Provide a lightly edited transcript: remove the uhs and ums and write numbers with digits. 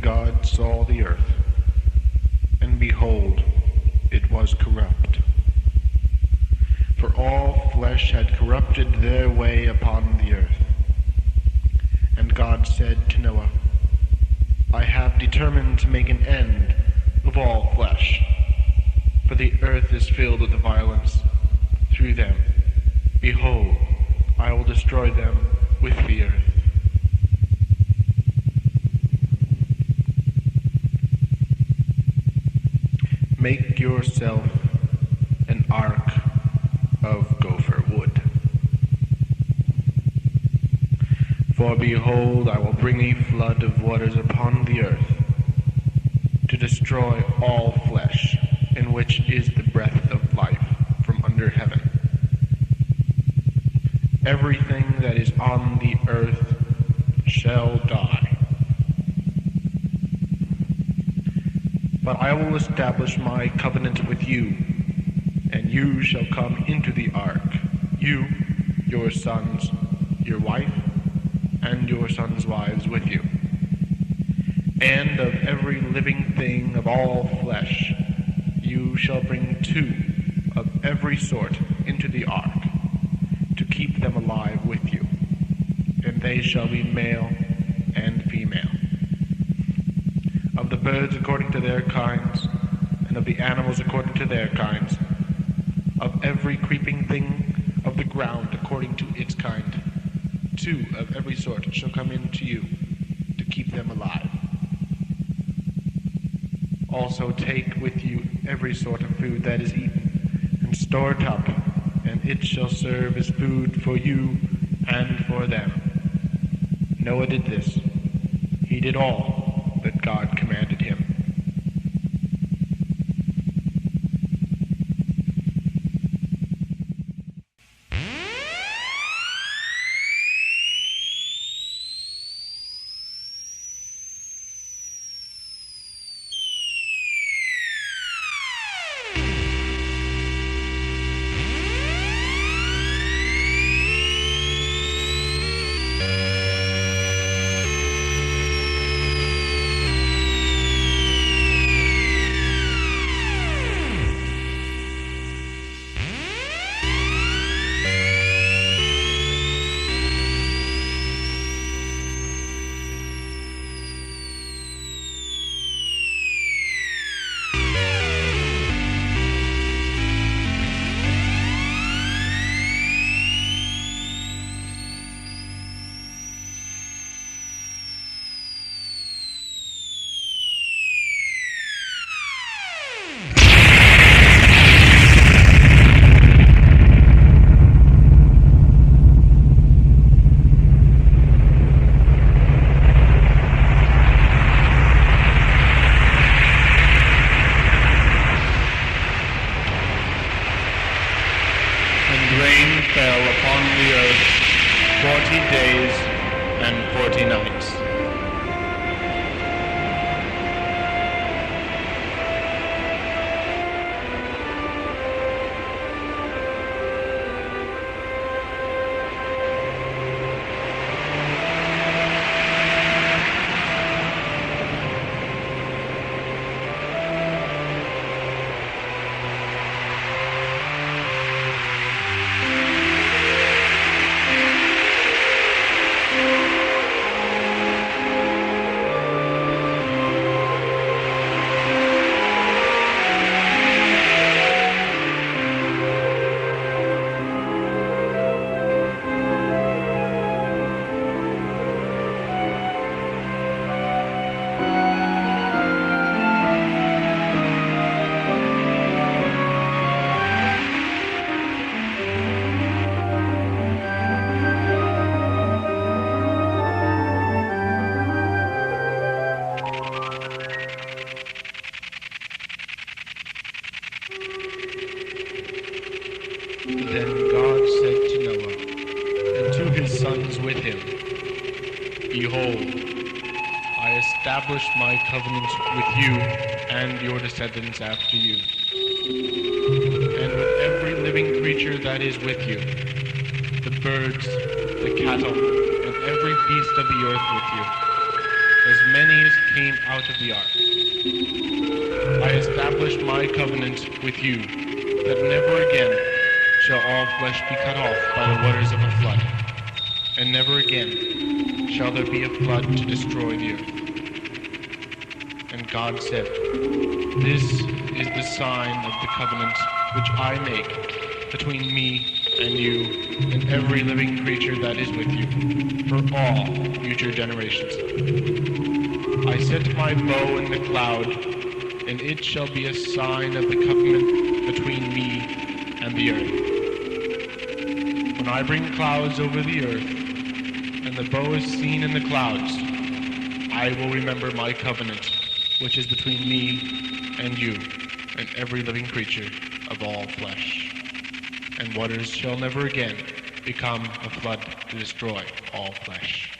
God saw the earth, and behold, it was corrupt. For all flesh had corrupted their way upon the earth. And God said to Noah, I have determined to make an end of all flesh, for the earth is filled with violence through them. Behold, I will destroy them with the earth. Make yourself an ark of gopher wood. For behold, I will bring a flood of waters upon the earth, to destroy all flesh, in which is the breath of life from under heaven. Everything that is on the earth shall die. But I will establish my covenant with you, and you shall come into the ark, you, your sons, your wife, and your sons' wives with you. And of every living thing of all flesh, you shall bring 2 of every sort into the ark, to keep them alive with you, and they shall be male and female. Of the birds according to their kinds, and of the animals according to their kinds, of every creeping thing of the ground according to its kind, 2 of every sort shall come into you, to keep them alive. Also take with you every sort of food that is eaten, and store it up, and it shall serve as food for you and for them. Noah did this. He did all that God commanded him. Rain fell upon the earth 40 days and 40 nights. Then God said to Noah, and to his sons with him, Behold, I establish my covenant with you and your descendants after you, and with every living creature that is with you, the birds, the cattle, and every beast of the earth with you, as many as came out of the ark. I establish my covenant with you, that never again shall all flesh be cut off by the waters of a flood, and never again shall there be a flood to destroy the earth. And God said, This is the sign of the covenant which I make between me and you and every living creature that is with you, for all future generations. I set my bow in the cloud, and it shall be a sign of the covenant between me and the earth. When I bring clouds over the earth, and the bow is seen in the clouds, I will remember my covenant, which is between me and you and every living creature of all flesh. And waters shall never again become a flood to destroy all flesh.